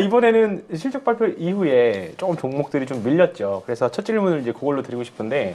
이번에는 실적 발표 이후에 조금 종목들이 좀 밀렸죠. 그래서 첫 질문을 이제 그걸로 드리고 싶은데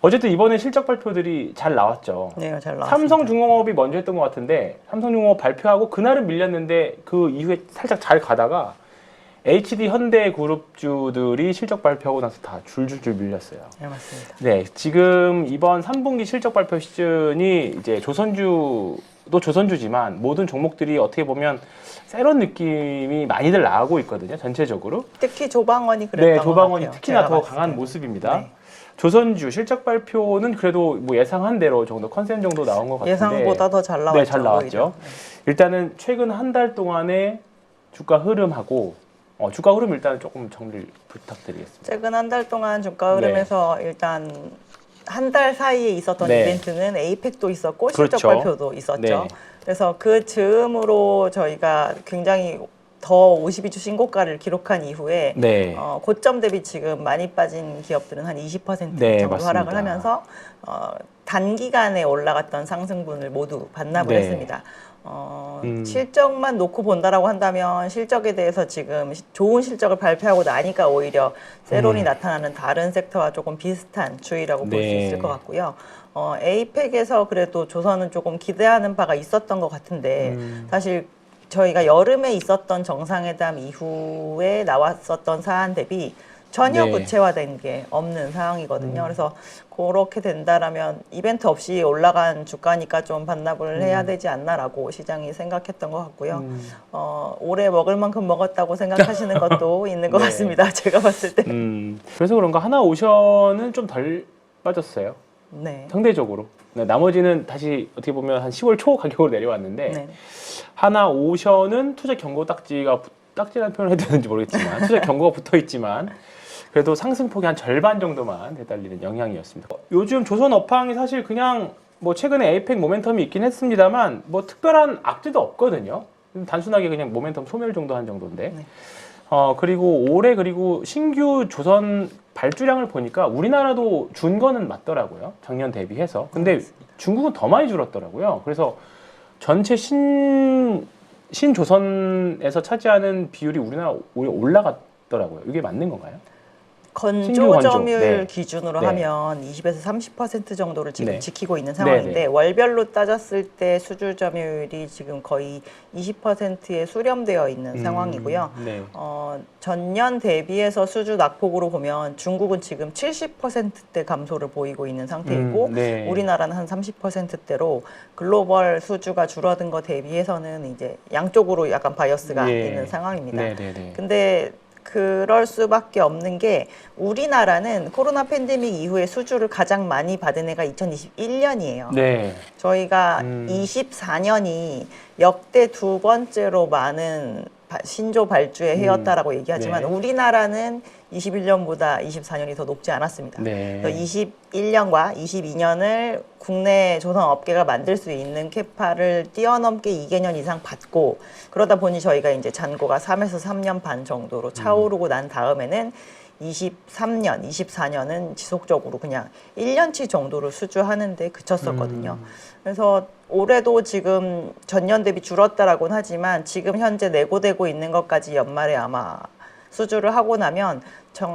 어쨌든 이번에 실적 발표들이 잘 나왔죠. 네, 잘 나왔습니다. 삼성중공업이 먼저 했던 것 같은데 삼성중공업 발표하고 그날은 밀렸는데 그 이후에 살짝 잘 가다가 HD 현대그룹주들이 실적 발표하고 나서 다 줄줄줄 밀렸어요. 네, 맞습니다. 네, 지금 이번 3분기 실적 발표 시즌이 이제 조선주도 조선주지만 모든 종목들이 어떻게 보면 세런 느낌이 많이들 나오고 있거든요. 전체적으로. 특히 조방원이 그랬던 네, 조방원이 것 같아요. 특히나 더 제가 봤을 강한 때는. 모습입니다. 네. 조선주 실적 발표는 그래도 뭐 예상한 대로 정도 컨센 정도 나온 것 같은데 예상보다 더 잘 나왔죠. 네, 잘 나왔죠. 오히려. 네. 일단은 최근 한 달 동안의 주가 흐름하고 주가 흐름 일단 조금 정리를 부탁드리겠습니다. 최근 한 달 동안 주가 흐름에서 일단 한 달 사이에 있었던 네. 이벤트는 에이펙도 있었고 실적 그렇죠. 발표도 있었죠. 네. 그래서 그 즈음으로 저희가 굉장히 더 52주 신고가를 기록한 이후에 네. 고점 대비 지금 많이 빠진 기업들은 한 20% 네, 정도 맞습니다. 하락을 하면서 단기간에 올라갔던 상승분을 모두 반납을 네. 했습니다. 실적만 놓고 본다라고 한다면 실적에 대해서 지금 좋은 실적을 발표하고 나니까 오히려 세론이 나타나는 다른 섹터와 조금 비슷한 추이라고 볼 수 네. 있을 것 같고요. 에이펙에서 그래도 조선은 조금 기대하는 바가 있었던 것 같은데 사실 저희가 여름에 있었던 정상회담 이후에 나왔었던 사안 대비 전혀 네. 구체화된 게 없는 상황이거든요. 그래서 그렇게 된다라면 이벤트 없이 올라간 주가니까 좀 반납을 해야 되지 않나라고 시장이 생각했던 것 같고요. 올해 먹을 만큼 먹었다고 생각하시는 것도 있는 것 네. 같습니다. 제가 봤을 때. 그래서 그런가 하나오션은 좀 덜 빠졌어요. 네. 상대적으로. 네, 나머지는 다시 어떻게 보면 한 10월 초 가격으로 내려왔는데 네. 하나오션은 투자 경고 딱지라는 표현을 해도 되는지 모르겠지만 투자 경고가 붙어 있지만 그래도 상승폭이 한 절반 정도만 되달리는 영향이었습니다. 요즘 조선 업황이 사실 그냥 뭐 최근에 에이펙 모멘텀이 있긴 했습니다만 뭐 특별한 악재도 없거든요. 단순하게 그냥 모멘텀 소멸 정도 한 정도인데. 네. 그리고 올해 그리고 신규 조선 발주량을 보니까 우리나라도 준 거는 맞더라고요. 작년 대비해서. 근데 중국은 더 많이 줄었더라고요. 그래서 전체 신조선에서 차지하는 비율이 우리나라 오히려 올라갔더라고요. 이게 맞는 건가요? 신규 건조. 건조점유율 네. 기준으로 네. 하면 20에서 30% 정도를 지금 네. 지키고 있는 상황인데 네, 네. 월별로 따졌을 때 수주 점유율이 지금 거의 20%에 수렴되어 있는 상황이고요. 네. 전년 대비해서 수주 낙폭으로 보면 중국은 지금 70%대 감소를 보이고 있는 상태이고 네. 우리나라는 한 30%대로 글로벌 수주가 줄어든 거 대비해서는 이제 양쪽으로 약간 바이어스가 예. 있는 상황입니다. 네, 네, 네. 근데 그럴 수밖에 없는 게 우리나라는 코로나 팬데믹 이후에 수주를 가장 많이 받은 해가 2021년이에요. 네. 저희가 24년이 역대 두 번째로 많은 신조 발주의 해였다라고 얘기하지만 네. 우리나라는 21년보다 24년이 더 높지 않았습니다. 네. 21년과 22년을 국내 조선 업계가 만들 수 있는 캐파를 뛰어넘게 2개년 이상 받고 그러다 보니 저희가 이제 잔고가 3에서 3년 반 정도로 차오르고 난 다음에는 23년, 24년은 지속적으로 그냥 1년치 정도로 수주하는데 그쳤었거든요. 그래서 올해도 지금 전년 대비 줄었다라고는 하지만 지금 현재 내고되고 있는 것까지 연말에 아마 수주를 하고 나면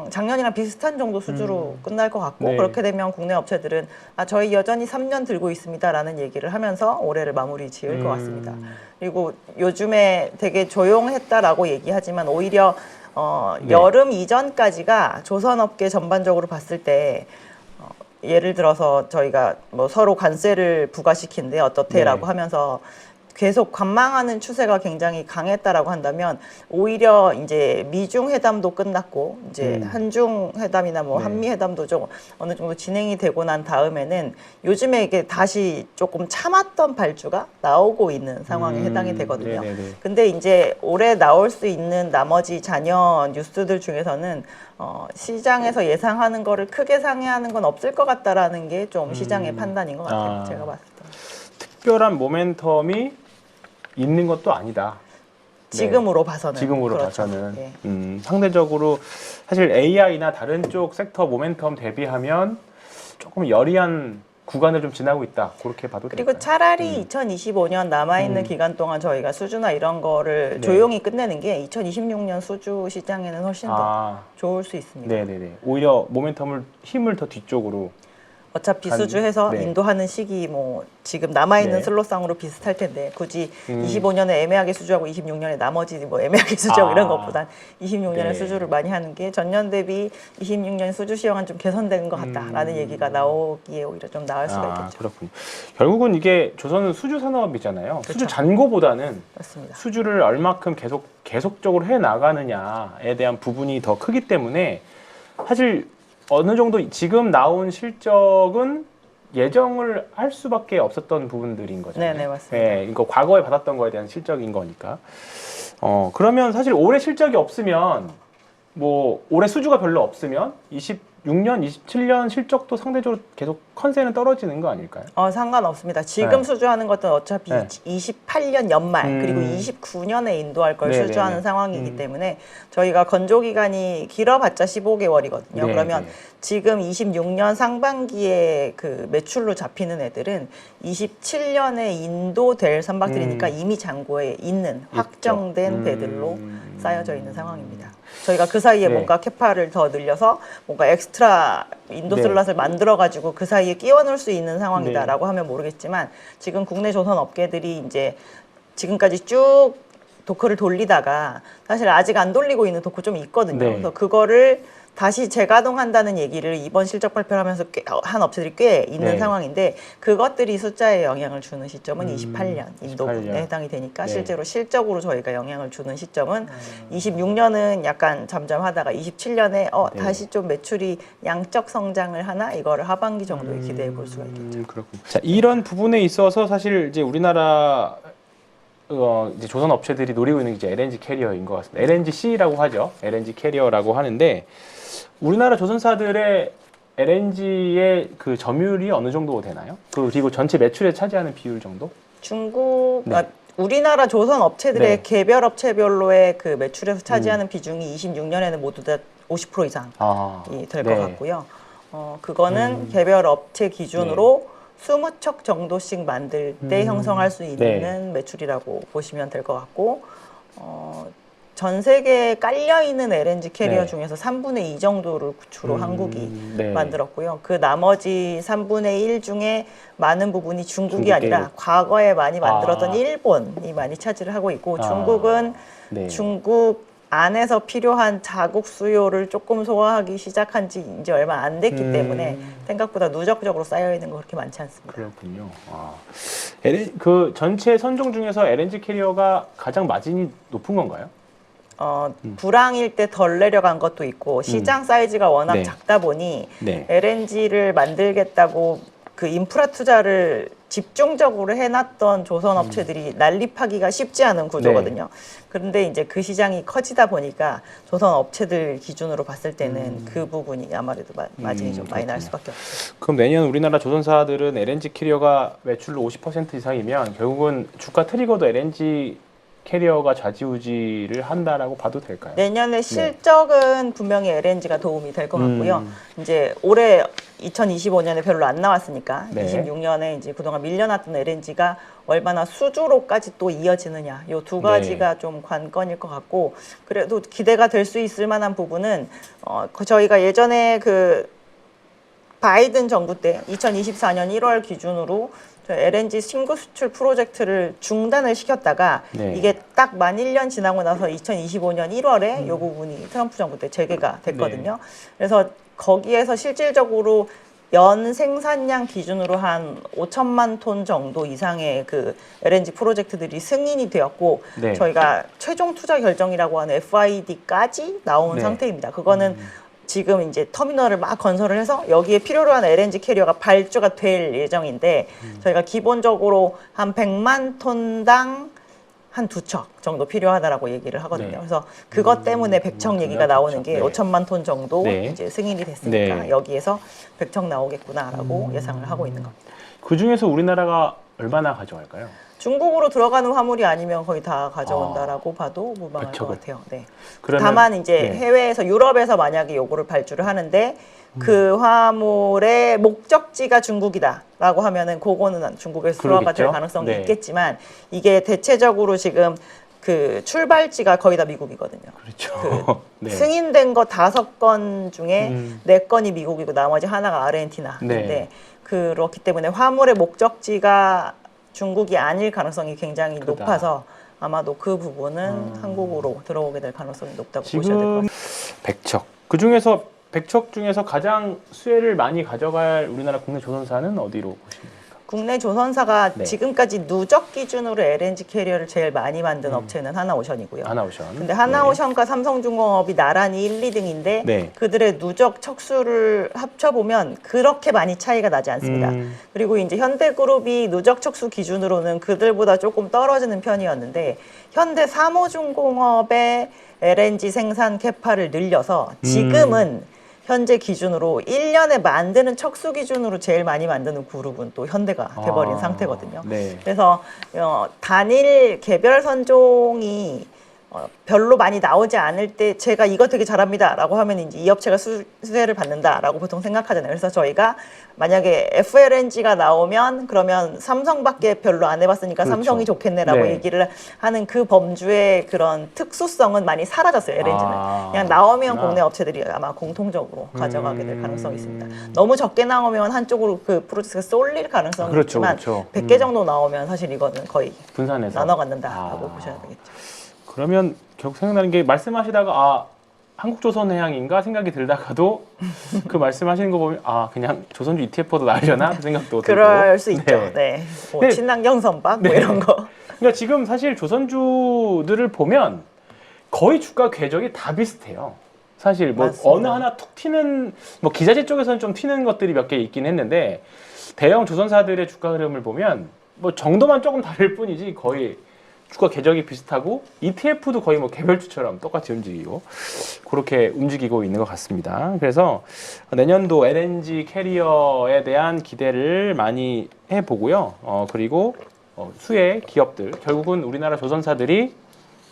작년이랑 비슷한 정도 수주로 끝날 것 같고 네. 그렇게 되면 국내 업체들은 저희 여전히 3년 들고 있습니다라는 얘기를 하면서 올해를 마무리 지을 것 같습니다. 그리고 요즘에 되게 조용했다라고 얘기하지만 오히려 네. 여름 이전까지가 조선업계 전반적으로 봤을 때 예를 들어서 저희가 뭐 서로 관세를 부과시킨데 어떻대라고 네. 하면서 계속 관망하는 추세가 굉장히 강했다라고 한다면 오히려 이제 미중 회담도 끝났고 이제 한중 회담이나 뭐 네. 한미 회담도 좀 어느 정도 진행이 되고 난 다음에는 요즘에 이게 다시 조금 참았던 발주가 나오고 있는 상황에 해당이 되거든요. 네네네. 근데 이제 올해 나올 수 있는 나머지 잔여 뉴스들 중에서는 시장에서 예상하는 거를 크게 상회하는 건 없을 것 같다라는 게 좀 시장의 판단인 것 같아요. 제가 봤을 때. 특별한 모멘텀이 있는 것도 아니다. 지금으로 봐서는. 지금으로 그렇죠. 봐서는 예. 상대적으로 사실 AI나 다른 쪽 섹터 모멘텀 대비하면 조금 여리한 구간을 좀 지나고 있다. 그렇게 봐도 그리고 될까요? 차라리 2025년 남아있는 기간 동안 저희가 수주나 이런 거를 네. 조용히 끝내는 게 2026년 수주 시장에는 훨씬 더 좋을 수 있습니다. 네네네. 오히려 모멘텀을 힘을 더 뒤쪽으로. 어차피 수주해서 네. 인도하는 시기 뭐 지금 남아있는 네. 슬롯상으로 비슷할 텐데 굳이 25년에 애매하게 수주하고 26년에 나머지 뭐 애매하게 수주하고 이런 것보단 26년에 네. 수주를 많이 하는 게 전년 대비 26년 수주 시황은 좀 개선된 것 같다라는 얘기가 나오기에 오히려 좀 나을 수가 있겠죠. 그렇군요. 결국은 이게 조선은 수주 산업이잖아요. 그렇죠. 수주 잔고보다는 맞습니다. 수주를 얼마큼 계속적으로 해 나가느냐에 대한 부분이 더 크기 때문에 사실 어느 정도 지금 나온 실적은 예정을 할 수밖에 없었던 부분들인 거잖아요. 네네, 맞습니다. 네, 이거 과거에 받았던 거에 대한 실적인 거니까. 그러면 사실 올해 실적이 없으면 뭐 올해 수주가 별로 없으면 26년, 27년 실적도 상대적으로 계속 컨센은 떨어지는 거 아닐까요? 상관없습니다. 지금 네. 수주하는 것은 어차피 네. 28년 연말 그리고 29년에 인도할 걸 네네네. 수주하는 상황이기 때문에 저희가 건조 기간이 길어봤자 15개월이거든요. 네, 그러면 네. 지금 26년 상반기에 그 매출로 잡히는 애들은 27년에 인도될 선박들이니까 이미 잔고에 있는 확정된 배들로 쌓여져 있는 상황입니다. 저희가 그 사이에 네. 뭔가 캐파를 더 늘려서 뭔가 엑스트라 인도 네. 슬롯을 만들어가지고 그 사이에 끼워 넣을 수 있는 네. 상황이다라고 하면 모르겠지만 지금 국내 조선 업계들이 이제 지금까지 쭉 도크를 돌리다가 사실 아직 안 돌리고 있는 도크 좀 있거든요. 네. 그래서 그거를 다시 재가동한다는 얘기를 이번 실적 발표를 하면서 한 업체들이 꽤 있는 네. 상황인데 그것들이 숫자에 영향을 주는 시점은 28년 인도분에 28년. 해당이 되니까 네. 실제로 실적으로 저희가 영향을 주는 시점은 26년은 약간 잠잠하다가 27년에 네. 다시 좀 매출이 양적 성장을 하나 이거를 하반기 정도에 기대해 볼 수가 있겠죠. 그렇군요. 자, 이런 부분에 있어서 사실 이제 우리나라 이제 조선 업체들이 노리고 있는 게 이제 LNG 캐리어인 것 같습니다. LNGC라고 하죠. LNG 캐리어라고 하는데 우리나라 조선사들의 LNG의 그 점유율이 어느 정도 되나요? 그리고 전체 매출에 차지하는 비율 정도? 중국, 네. 우리나라 조선 업체들의 네. 개별 업체별로의 그 매출에서 차지하는 비중이 26년에는 모두 다 50% 이상이 될 것 네. 같고요. 그거는 개별 업체 기준으로 20척 정도씩 만들 때 형성할 수 있는 매출이라고 보시면 될 것 같고, 전 세계에 깔려있는 LNG 캐리어 네. 중에서 3분의 2 정도를 주로 한국이 네. 만들었고요. 그 나머지 3분의 1 중에 많은 부분이 중국이 중국에- 아니라 과거에 많이 만들었던 아. 일본이 많이 차지를 하고 있고 아. 중국은 네. 중국 안에서 필요한 자국 수요를 조금 소화하기 시작한 지 이제 얼마 안 됐기 때문에 생각보다 누적적으로 쌓여있는 거 그렇게 많지 않습니다. 그렇군요. 그 전체 선종 중에서 LNG 캐리어가 가장 마진이 높은 건가요? 불황일 때 덜 내려간 것도 있고 시장 사이즈가 워낙 네. 작다 보니 네. LNG를 만들겠다고 그 인프라 투자를 집중적으로 해놨던 조선 업체들이 난립하기가 쉽지 않은 구조거든요. 그런데 이제 그 시장이 커지다 보니까 조선 업체들 기준으로 봤을 때는 그 부분이 아무래도 마진이 좀 많이 날 수밖에 없죠. 그럼 내년 우리나라 조선사들은 LNG 캐리어가 매출로 50% 이상이면 결국은 주가 트리거도 LNG 캐리어가 좌지우지를 한다라고 봐도 될까요? 내년에 실적은 분명히 LNG가 도움이 될 것 같고요. 이제 올해 2025년에 별로 안 나왔으니까 네. 26년에 이제 그동안 밀려났던 LNG가 얼마나 수주로까지 또 이어지느냐 요 두 가지가 좀 관건일 것 같고 그래도 기대가 될 수 있을 만한 부분은 저희가 예전에 그 바이든 정부 때 2024년 1월 기준으로 LNG 신규 수출 프로젝트를 중단을 시켰다가 이게 딱 만 1년 지나고 나서 2025년 1월에 이 부분이 트럼프 정부 때 재개가 됐거든요. 그래서 거기에서 실질적으로 연 생산량 기준으로 한 5천만 톤 정도 이상의 그 LNG 프로젝트들이 승인이 되었고 저희가 최종 투자 결정이라고 하는 FID까지 나온 상태입니다. 그거는 지금 이제 터미널을 막 건설을 해서 여기에 필요로 하는 LNG 캐리어가 발주가 될 예정인데 저희가 기본적으로 한 100만 톤당 한 2척 정도 필요하다라고 얘기를 하거든요. 그래서 그것 때문에 100척 얘기가 나오는 게 5천만 톤 정도 이제 승인이 됐으니까 여기에서 100척 나오겠구나라고 예상을 하고 있는 겁니다. 그 중에서 우리나라가 얼마나 가져갈까요? 중국으로 들어가는 화물이 아니면 거의 다 가져온다라고 봐도 무방할 그쵸, 것 같아요. 네. 그러면, 다만 이제 네. 해외에서 유럽에서 만약에 요거를 발주를 하는데 그 화물의 목적지가 중국이다라고 하면은 그거는 중국에서 수화가 될 그러겠죠. 가능성이 네. 있겠지만 이게 대체적으로 지금 그 출발지가 거의 다 미국이거든요. 그렇죠. 네. 승인된 거 5건 중에 4건이 미국이고 나머지 하나가 아르헨티나인데 네. 그렇기 때문에 화물의 목적지가 중국이 아닐 가능성이 굉장히 크다. 높아서 아마도 그 부분은 한국으로 들어오게 될 가능성이 높다고 보셔야 될 것 지금 같아요. 백척. 그 중에서 백척 중에서 가장 수혜를 많이 가져갈 우리나라 국내 조선사는 어디로 보십니까? 국내 조선사가 네. 지금까지 누적 기준으로 LNG 캐리어를 제일 많이 만든 업체는 하나오션이고요. 하나오션. 근데 하나오션과 삼성중공업이 나란히 1, 2등인데 네. 그들의 누적 척수를 합쳐보면 그렇게 많이 차이가 나지 않습니다. 그리고 이제 현대그룹이 누적 척수 기준으로는 그들보다 조금 떨어지는 편이었는데 현대 사모중공업의 LNG 생산 캐파를 늘려서 지금은 현재 기준으로 1년에 만드는 척수 기준으로 제일 많이 만드는 그룹은 또 현대가 돼버린 상태거든요. 네. 그래서 단일 개별 선종이 별로 많이 나오지 않을 때 제가 이거 되게 잘합니다라고 하면 이제 이 업체가 수혜를 받는다라고 보통 생각하잖아요. 그래서 저희가 만약에 FLNG가 나오면 그러면 삼성밖에 별로 안 해봤으니까 그렇죠. 삼성이 좋겠네라고 네. 얘기를 하는 그 범주의 그런 특수성은 많이 사라졌어요. LNG는 그냥 나오면 국내 업체들이 아마 공통적으로 가져가게 될 가능성이 있습니다. 너무 적게 나오면 한쪽으로 그 프로젝트가 쏠릴 가능성이 그렇죠, 있지만 그렇죠. 100개 정도 나오면 사실 이거는 거의 분산해서 나눠 갖는다라고 보셔야 되겠죠. 그러면 결국 생각나는 게 말씀하시다가 한국조선해양인가 생각이 들다가도 그 말씀하시는 거 보면 그냥 조선주 ETF도 나려나 그 생각도 들고 그럴 수 있죠. 네. 네. 뭐 네. 친환경 선박 뭐 네. 이런 거. 그러니까 지금 사실 조선주들을 보면 거의 주가 궤적이 다 비슷해요. 사실 뭐 맞습니다. 어느 하나 툭 튀는 뭐 기자재 쪽에서는 좀 튀는 것들이 몇 개 있긴 했는데 대형 조선사들의 주가 흐름을 보면 뭐 정도만 조금 다를 뿐이지 거의 주가 궤적이 비슷하고 ETF도 거의 뭐 개별주처럼 똑같이 움직이고 그렇게 움직이고 있는 것 같습니다. 그래서 내년도 LNG 캐리어에 대한 기대를 많이 해보고요. 그리고 수혜 기업들 결국은 우리나라 조선사들이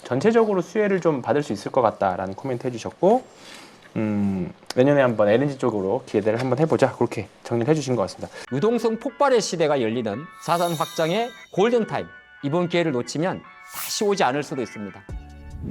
전체적으로 수혜를 좀 받을 수 있을 것 같다라는 코멘트 해주셨고 내년에 한번 LNG 쪽으로 기대를 한번 해보자 그렇게 정리를 해주신 것 같습니다. 유동성 폭발의 시대가 열리는 자산 확장의 골든타임. 이번 기회를 놓치면 다시 오지 않을 수도 있습니다.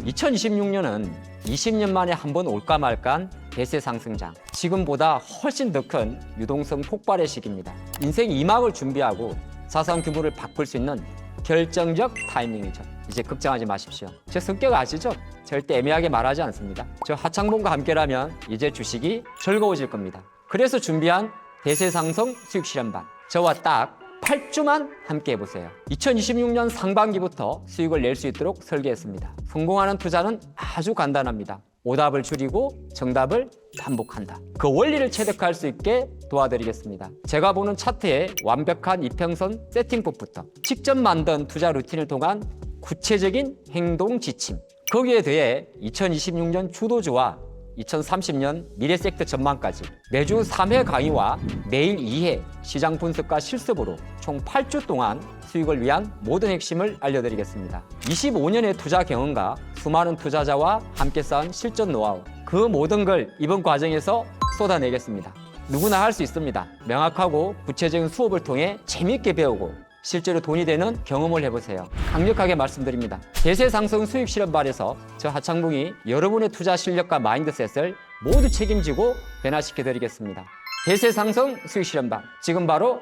2026년은 20년 만에 한 번 올까 말까한 대세 상승장. 지금보다 훨씬 더 큰 유동성 폭발의 시기입니다. 인생 2막을 준비하고 자산 규모를 바꿀 수 있는 결정적 타이밍이죠. 이제 걱정하지 마십시오. 제 성격 아시죠? 절대 애매하게 말하지 않습니다. 저 하창봉과 함께라면 이제 주식이 즐거워질 겁니다. 그래서 준비한 대세 상승 수익 실현반. 저와 딱 8주만 함께 해보세요. 2026년 상반기부터 수익을 낼 수 있도록 설계했습니다. 성공하는 투자는 아주 간단합니다. 오답을 줄이고 정답을 반복한다. 그 원리를 체득할 수 있게 도와드리겠습니다. 제가 보는 차트의 완벽한 이평선 세팅법부터 직접 만든 투자 루틴을 통한 구체적인 행동 지침, 거기에 더해 2026년 주도주와 2030년 미래 섹터 전망까지 매주 3회 강의와 매일 2회 시장 분석과 실습으로 총 8주 동안 수익을 위한 모든 핵심을 알려드리겠습니다. 25년의 투자 경험과 수많은 투자자와 함께 쌓은 실전 노하우, 그 모든 걸 이번 과정에서 쏟아내겠습니다. 누구나 할 수 있습니다. 명확하고 구체적인 수업을 통해 재미있게 배우고 실제로 돈이 되는 경험을 해보세요. 강력하게 말씀드립니다. 대세 상승 수익 실현반에서 저 하창봉이 여러분의 투자 실력과 마인드셋을 모두 책임지고 변화시켜 드리겠습니다. 대세 상승 수익 실현반, 지금 바로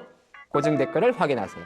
고정 댓글을 확인하세요.